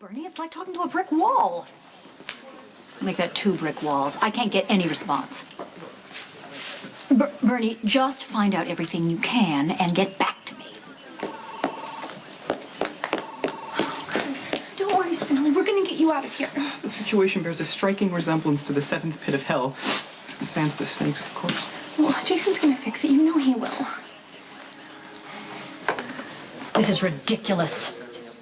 Bernie, it's like talking to a brick wall. Make that 2 brick walls. I can't get any response. Bernie, just find out everything you can and get back to me. Don't worry, Spinelli. We're gonna get you out of here. The situation bears a striking resemblance to the 7th pit of hell. Sans the snakes, of course. Well, Jason's gonna fix it. You know he will. This is ridiculous.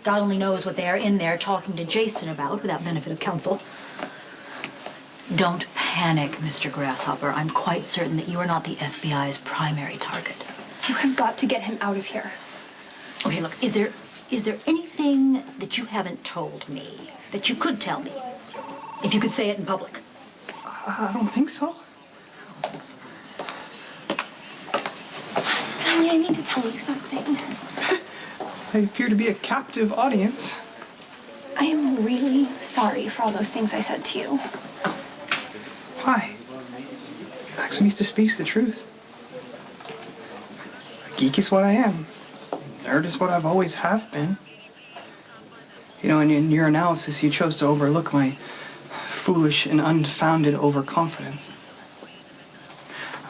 God only knows what they are in there talking to Jason about without benefit of counsel. Don't panic, Mr. Grasshopper. I'm quite certain that you are not the FBI's primary target. You have got to get him out of here. Okay, look, is there anything that you haven't told me that you could tell me? If you could say it in public. I don't think so. Spinelli, I need to tell you something. I appear to be a captive audience. I am really sorry for all those things I said to you. Why? Maxie speaks the truth. A geek is what I am. Nerd is what I've always have been. You know, in your analysis, you chose to overlook my foolish and unfounded overconfidence.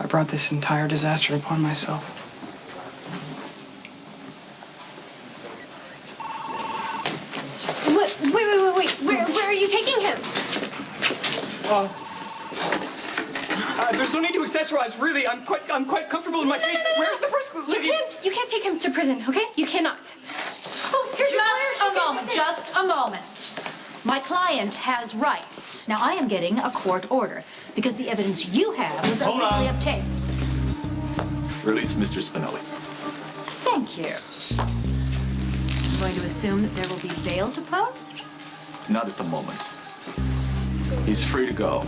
I brought this entire disaster upon myself. Wait. Where are you taking him? There's no need to accessorize, really. I'm quite comfortable in my cage. Where's the brisk? You can't take him to prison, okay? You cannot. Oh, here's Just a moment. My client has rights. Now, I am getting a court order because the evidence you have was illegally obtained. Release Mr. Spinelli. Thank you. I'm going to assume that there will be bail to post? Not at the moment. He's free to go.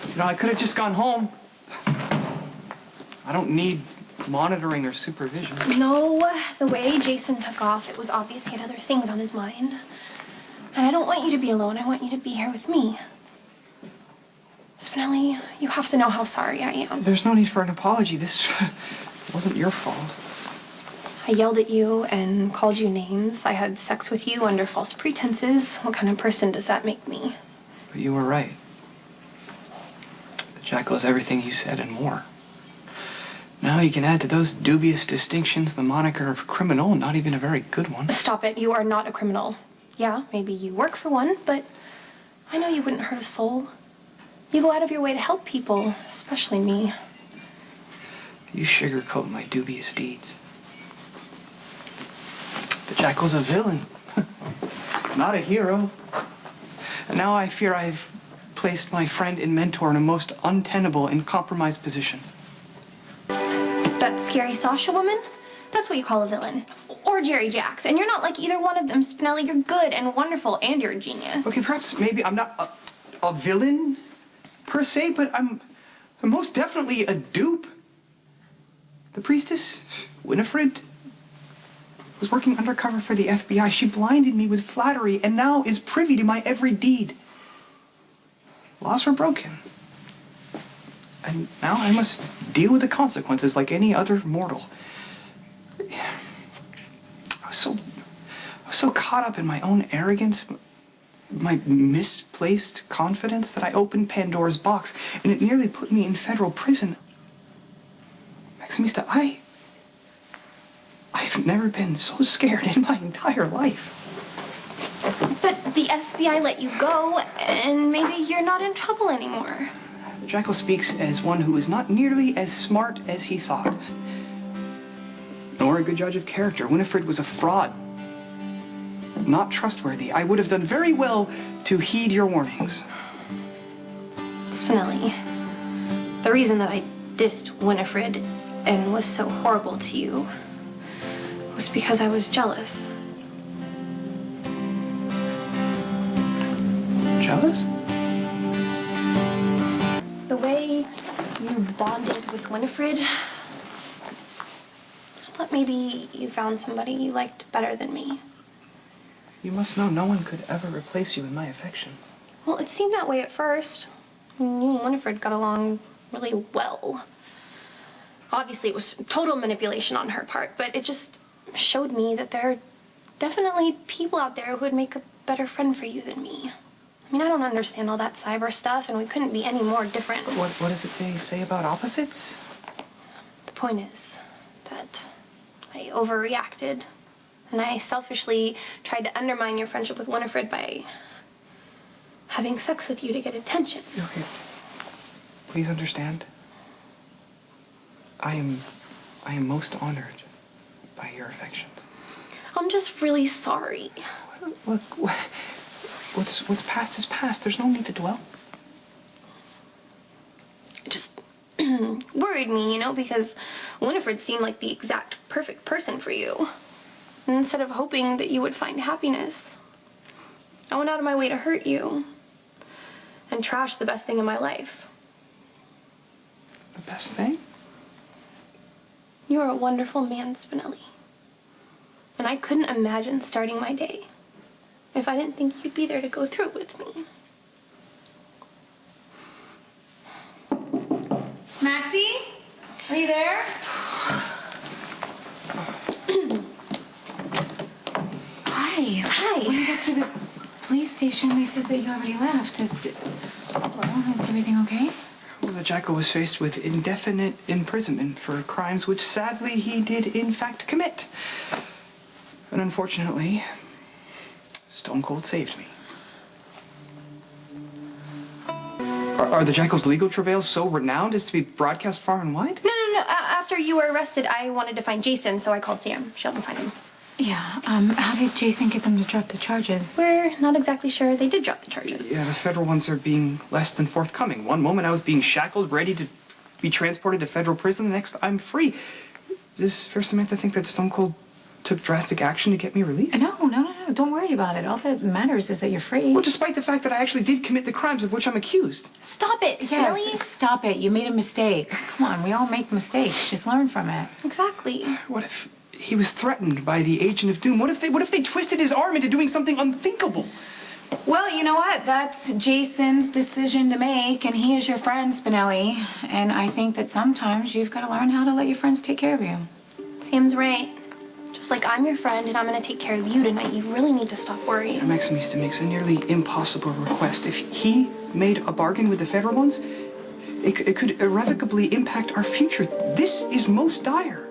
You know, I could have just gone home. I don't need monitoring or supervision. No, the way Jason took off, it was obvious he had other things on his mind. And I don't want you to be alone. I want you to be here with me. Spinelli, you have to know how sorry I am. There's no need for an apology. This wasn't your fault. I yelled at you and called you names. I had sex with you under false pretenses. What kind of person does that make me? But you were right. The jackal is everything you said and more. Now you can add to those dubious distinctions the moniker of criminal, not even a very good one. Stop it. You are not a criminal. Yeah, maybe you work for one, but I know you wouldn't hurt a soul. You go out of your way to help people, especially me. You sugarcoat my dubious deeds. The jackal's a villain, not a hero. And now I fear I've placed my friend and mentor in a most untenable and compromised position. That scary Sasha woman? That's what you call a villain. Or Jerry Jacks. And you're not like either one of them, Spinelli. You're good and wonderful, and you're a genius. Okay, perhaps maybe I'm not a villain, per se, but I'm most definitely a dupe. The priestess, Winifred, was working undercover for the FBI. She blinded me with flattery and now is privy to my every deed. Laws were broken. And now I must deal with the consequences like any other mortal. I was so caught up in my own arrogance, my misplaced confidence, that I opened Pandora's box, and it nearly put me in federal prison. Maximista, I've never been so scared in my entire life. But the FBI let you go, and maybe you're not in trouble anymore. Jackal speaks as one who is not nearly as smart as he thought, nor a good judge of character. Winifred was a fraud, not trustworthy. I would have done very well to heed your warnings. Spinelli, the reason that I dissed Winifred and was so horrible to you was because I was jealous. Jealous? The way you bonded with Winifred, I thought maybe you found somebody you liked better than me. You must know no one could ever replace you in my affections. Well, it seemed that way at first. You and Winifred got along really well. Obviously, it was total manipulation on her part, but it just showed me that there are definitely people out there who would make a better friend for you than me. I mean, I don't understand all that cyber stuff, and we couldn't be any more different. But what is it they say about opposites? The point is that I overreacted, and I selfishly tried to undermine your friendship with Winifred by having sex with you to get attention. Okay. Please understand. I am most honored by your affections. I'm just really sorry. Look, what's past is past. There's no need to dwell. It just worried me, because Winifred seemed like the exact perfect person for you. And instead of hoping that you would find happiness, I went out of my way to hurt you and trash the best thing in my life. The best thing? You are a wonderful man, Spinelli. And I couldn't imagine starting my day if I didn't think you'd be there to go through it with me. Maxie? Are you there? Hi. Hi. When you got to the police station, they said that you already left. Is everything okay? Well, the Jackal was faced with indefinite imprisonment for crimes which sadly he did in fact commit. And unfortunately, Stone Cold saved me. Are the Jackal's legal travails so renowned as to be broadcast far and wide? No. After you were arrested, I wanted to find Jason, so I called Sam. She helped me find him. Yeah, how did Jason get them to drop the charges? We're not exactly sure. They did drop the charges. Yeah, the federal ones are being less than forthcoming. One moment I was being shackled, ready to be transported to federal prison. The next, I'm free. Does Fair Samantha think that Stone Cold took drastic action to get me released? No. Don't worry about it. All that matters is that you're free. Well, despite the fact that I actually did commit the crimes of which I'm accused. Stop it, Yes, Spinelli. stop it. You made a mistake. Come on, we all make mistakes. Just learn from it. Exactly. What if he was threatened by the Agent of Doom? What if they twisted his arm into doing something unthinkable? Well, you know what? That's Jason's decision to make, and he is your friend, Spinelli. And I think that sometimes you've got to learn how to let your friends take care of you. Sam's right. Just like I'm your friend and I'm gonna take care of you tonight, you really need to stop worrying. Maxie makes a nearly impossible request. If he made a bargain with the federal ones, it could irrevocably impact our future. This is most dire.